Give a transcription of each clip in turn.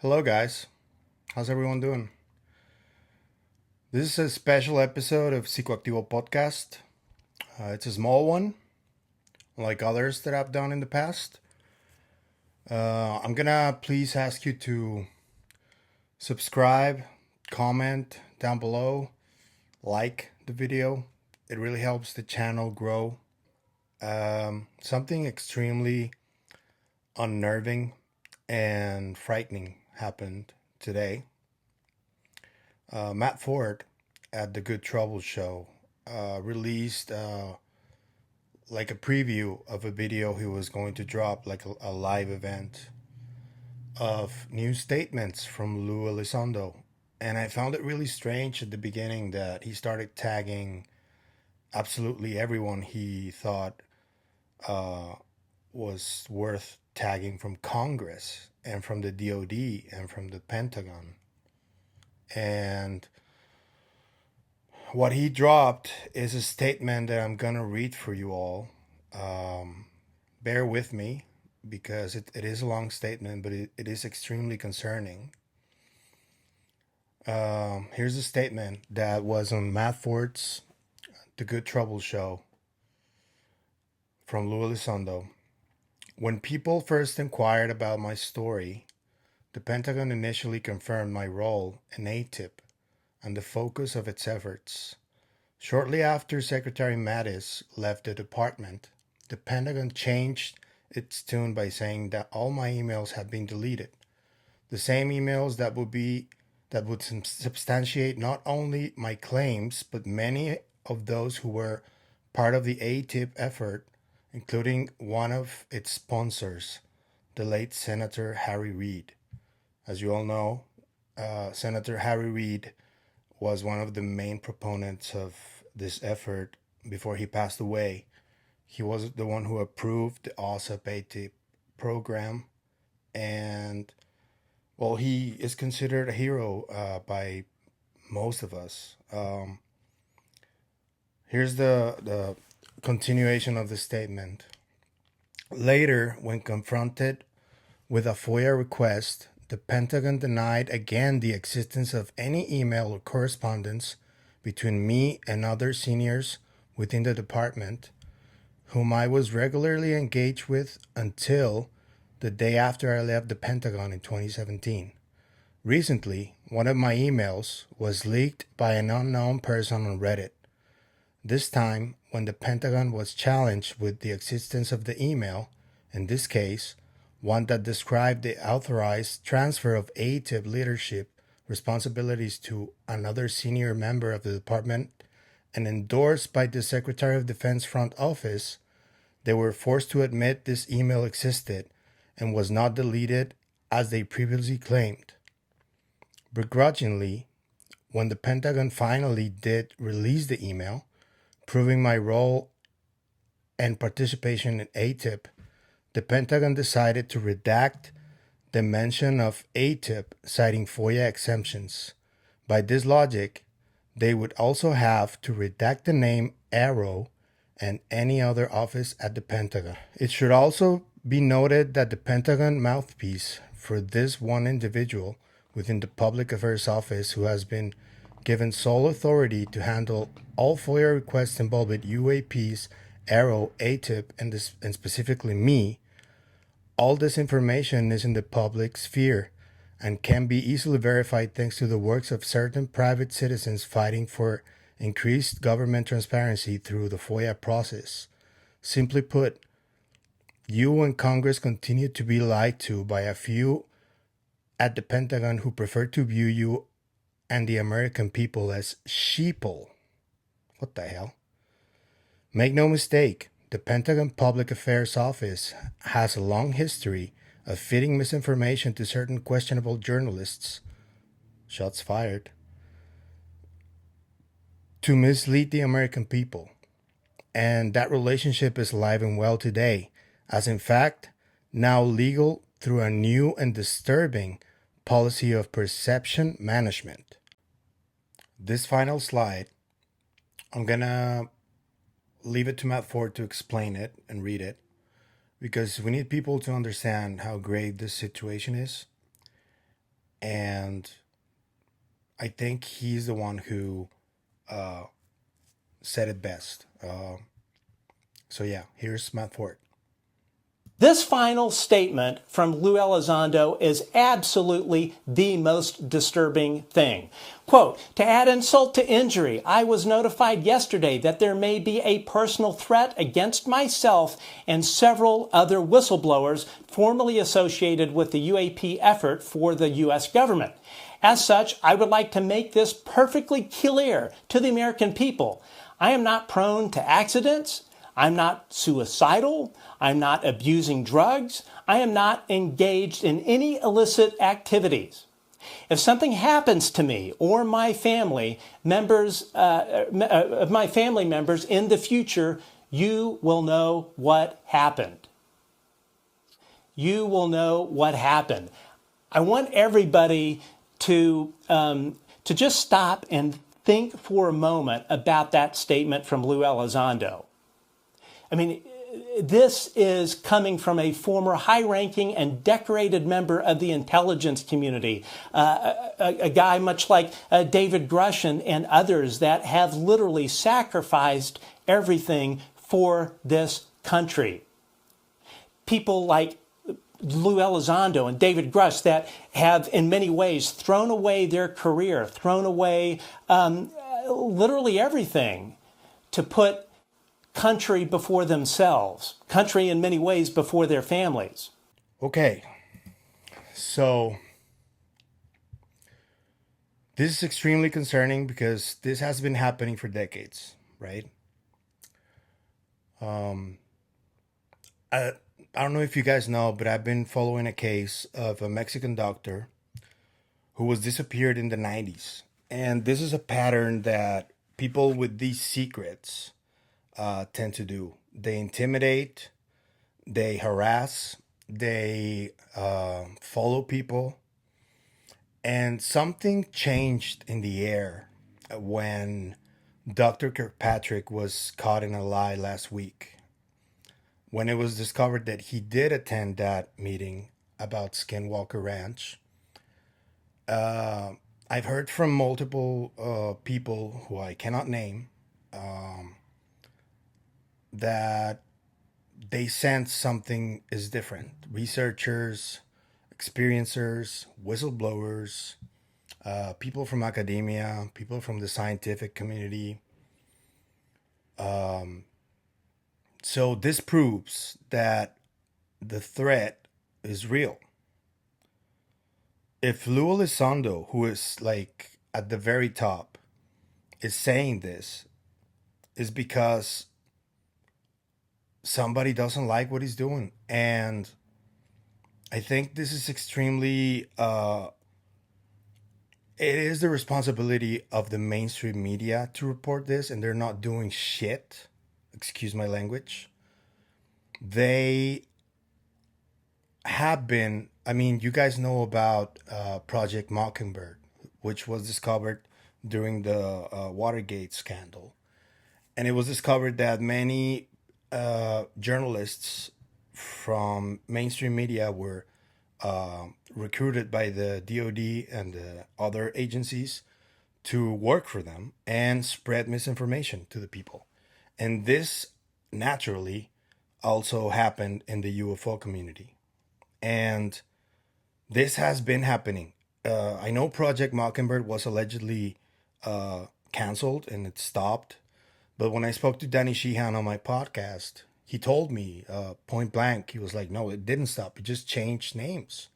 Hello, guys. How's everyone doing? This is a special episode of Psicoactivo podcast. It's a small one, like others that I've done in the past. I'm gonna please ask you to subscribe, comment down below, like the video. It really helps the channel grow. Something extremely unnerving and frightening happened today. Matt Ford at the Good Trouble Show released like a preview of a video he was going to drop, like a live event of new statements from Lue Elizondo. And I found it really strange at the beginning that he started tagging absolutely everyone he thought uh, was worth tagging from Congress and from the DOD and from the Pentagon. And what he dropped is a statement that I'm going to read for you all. Bear with me because it is a long statement, but it is extremely concerning. Here's a statement that was on Matt Ford's The Good Trouble Show from Lue Elizondo. When people first inquired about my story, the Pentagon initially confirmed my role in ATIP and the focus of its efforts. Shortly after Secretary Mattis left the department, the Pentagon changed its tune by saying that all my emails had been deleted. The same emails that would substantiate not only my claims, but many of those who were part of the ATIP effort, including one of its sponsors, the late Senator Harry Reid. As you all know, Senator Harry Reid was one of the main proponents of this effort before he passed away. He was the one who approved the OSAP ATIP program, and well, he is considered a hero by most of us. Here's the continuation of the statement. Later, when confronted with a FOIA request, the Pentagon denied again the existence of any email or correspondence between me and other seniors within the department, whom I was regularly engaged with until the day after I left the Pentagon in 2017. Recently, one of my emails was leaked by an unknown person on Reddit. This time, when the Pentagon was challenged with the existence of the email, in this case, one that described the authorized transfer of ATIP leadership responsibilities to another senior member of the department and endorsed by the Secretary of Defense front office, they were forced to admit this email existed and was not deleted as they previously claimed. Begrudgingly, when the Pentagon finally did release the email, proving my role and participation in ATIP, the Pentagon decided to redact the mention of ATIP, citing FOIA exemptions. By this logic, they would also have to redact the name Arrow and any other office at the Pentagon. It should also be noted that the Pentagon mouthpiece for this one individual within the Public Affairs Office, who has been given sole authority to handle all FOIA requests involving UAPs, Arrow, ATIP, and specifically me, all this information is in the public sphere and can be easily verified thanks to the works of certain private citizens fighting for increased government transparency through the FOIA process. Simply put, you and Congress continue to be lied to by a few at the Pentagon who prefer to view you and the American people as sheeple. What the hell? Make no mistake, the Pentagon Public Affairs Office has a long history of feeding misinformation to certain questionable journalists, shots fired, to mislead the American people. And that relationship is alive and well today, as in fact, now legal through a new and disturbing policy of perception management. This final slide, I'm gonna leave it to Matt Ford to explain it and read it, because we need people to understand how grave this situation is. And I think he's the one who said it best. So yeah, here's Matt Ford. This final statement from Lue Elizondo is absolutely the most disturbing thing. Quote, to add insult to injury, I was notified yesterday that there may be a personal threat against myself and several other whistleblowers formerly associated with the UAP effort for the U.S. government. As such, I would like to make this perfectly clear to the American people. I am not prone to accidents. I'm not suicidal. I'm not abusing drugs. I am not engaged in any illicit activities. If something happens to me or my family members, in the future, you will know what happened. You will know what happened. I want everybody to just stop and think for a moment about that statement from Lue Elizondo. I mean, this is coming from a former high-ranking and decorated member of the intelligence community, a guy much like David Grush and others that have literally sacrificed everything for this country. People like Lue Elizondo and David Grush that have in many ways thrown away their career, thrown away literally everything to put country before themselves, country in many ways before their families. Okay, so this is extremely concerning because this has been happening for decades, right? I don't know if you guys know, but I've been following a case of a Mexican doctor who was disappeared in the 90s. And this is a pattern that people with these secrets tend to do. They intimidate, they harass, they follow people. And something changed in the air when Dr. Kirkpatrick was caught in a lie last week. When it was discovered that he did attend that meeting about Skinwalker Ranch. I've heard from multiple people who I cannot name that they sense something is different. Researchers, experiencers, whistleblowers, people from academia, people from the scientific community. So this proves that the threat is real. If Lue Elizondo, who is like at the very top, is saying this, is because somebody doesn't like what he's doing. And I think this is extremely it is the responsibility of the mainstream media to report this, and they're not doing shit. Excuse my language. They have been, I mean, you guys know about Project Mockingbird, which was discovered during the Watergate scandal. And it was discovered that many journalists from mainstream media were recruited by the DoD and the other agencies to work for them and spread misinformation to the people. And this naturally also happened in the UFO community. And this has been happening. I know Project Mockingbird was allegedly canceled and it stopped. But when I spoke to Danny Sheehan on my podcast, he told me point blank, he was like, no, it didn't stop. It just changed names.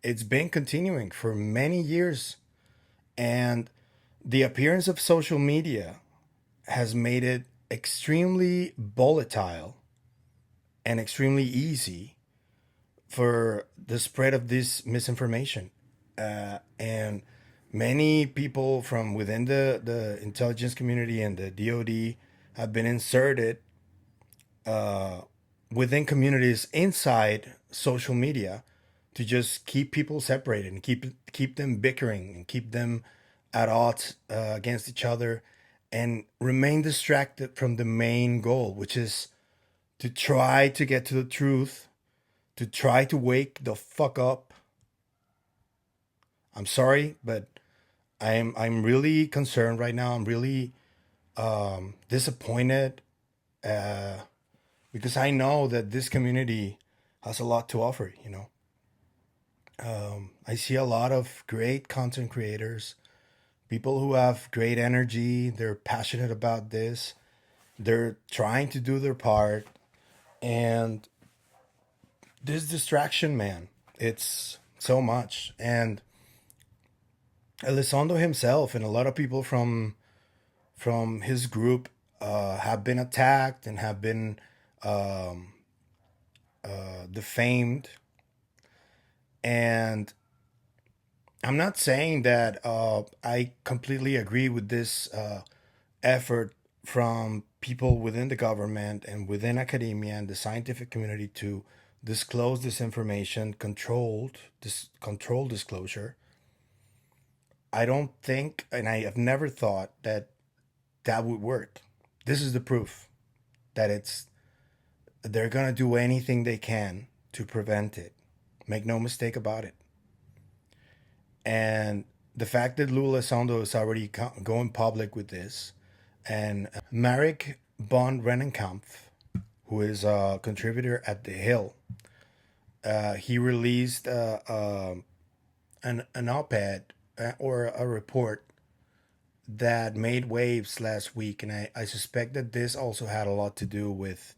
It's been continuing for many years. And the appearance of social media has made it extremely volatile and extremely easy for the spread of this misinformation. And many people from within the intelligence community and the DoD have been inserted within communities inside social media to just keep people separated and keep them bickering and keep them at odds against each other and remain distracted from the main goal, which is to try to get to the truth, to try to wake the fuck up. I'm sorry, but I'm really concerned right now. I'm really disappointed because I know that this community has a lot to offer. I see a lot of great content creators, people who have great energy. They're passionate about this. They're trying to do their part, and this distraction, man, it's so much. And Elizondo himself and a lot of people from his group have been attacked and have been defamed. And I'm not saying that I completely agree with this effort from people within the government and within academia and the scientific community to disclose this information, controlled disclosure. I don't think, and I have never thought that that would work. This is the proof that they're gonna do anything they can to prevent it. Make no mistake about it. And the fact that Lue Elizondo is already going public with this, and Marek von Rennenkampf, who is a contributor at The Hill, he released an op-ed or a report that made waves last week, and I suspect that this also had a lot to do with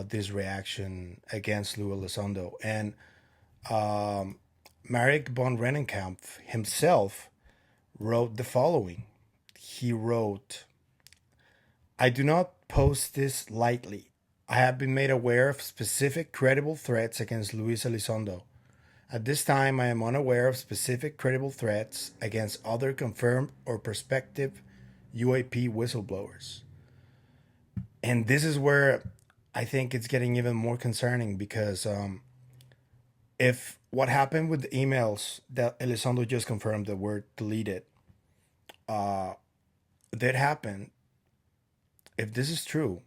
this reaction against Lue Elizondo. And Marek von Rennenkampf himself wrote the following. He wrote, "I do not post this lightly. I have been made aware of specific credible threats against Luis Elizondo. At this time, I am unaware of specific credible threats against other confirmed or prospective UAP whistleblowers." And this is where I think it's getting even more concerning, because if what happened with the emails that Elizondo just confirmed that were deleted, that happened, if this is true,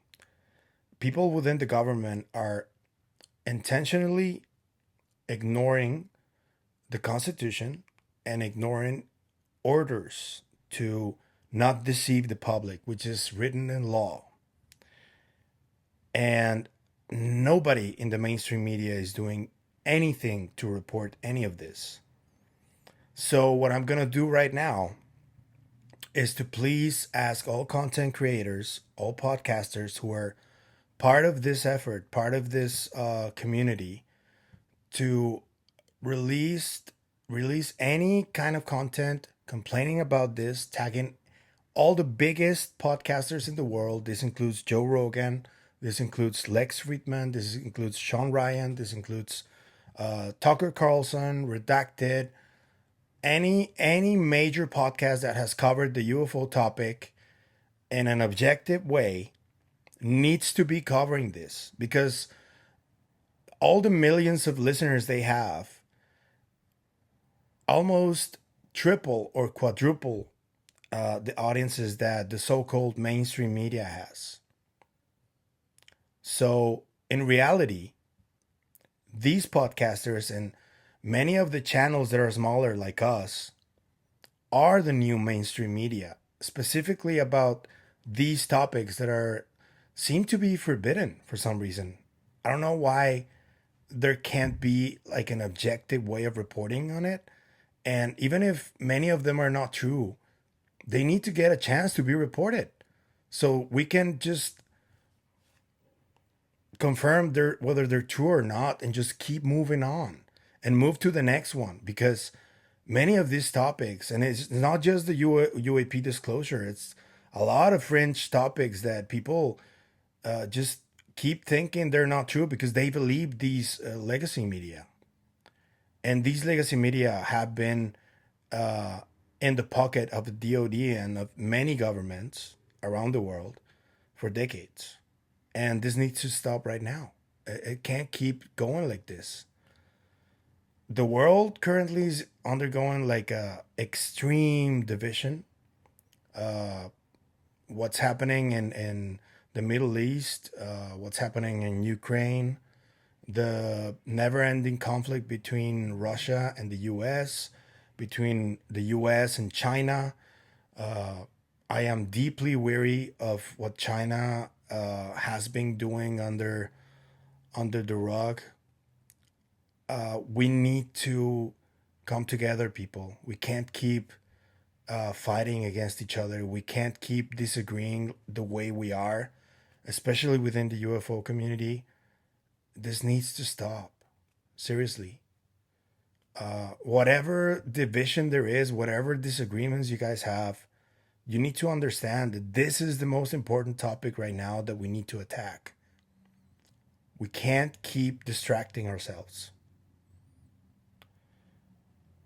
people within the government are intentionally ignoring the Constitution and ignoring orders to not deceive the public, which is written in law. And nobody in the mainstream media is doing anything to report any of this. So what I'm going to do right now is to please ask all content creators, all podcasters who are part of this effort, part of this community, to release any kind of content complaining about this, tagging all the biggest podcasters in the world. This includes Joe Rogan, this includes Lex Friedman, this includes Sean Ryan, this includes Tucker Carlson, Redacted, any major podcast that has covered the UFO topic in an objective way needs to be covering this, because all the millions of listeners they have almost triple or quadruple the audiences that the so-called mainstream media has. So in reality, these podcasters and many of the channels that are smaller like us are the new mainstream media, specifically about these topics that seem to be forbidden for some reason. I don't know why there can't be like an objective way of reporting on it. And even if many of them are not true, they need to get a chance to be reported, so we can just confirm whether they're true or not, and just keep moving on and move to the next one. Because many of these topics, and it's not just the UAP disclosure, it's a lot of fringe topics that people just keep thinking they're not true because they believe these legacy media. And these legacy media have been in the pocket of the DOD and of many governments around the world for decades. And this needs to stop right now. It can't keep going like this. The world currently is undergoing like a extreme division. What's happening in the Middle East, what's happening in Ukraine, the never-ending conflict between Russia and the US, between the US and China. I am deeply weary of what China has been doing under the rug. We need to come together, people. We can't keep fighting against each other. We can't keep disagreeing the way we are, especially within the UFO community. This needs to stop. Seriously. Whatever division there is, whatever disagreements you guys have, you need to understand that this is the most important topic right now that we need to attack. We can't keep distracting ourselves.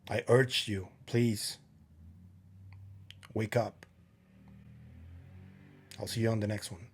I urge you, please, wake up. I'll see you on the next one.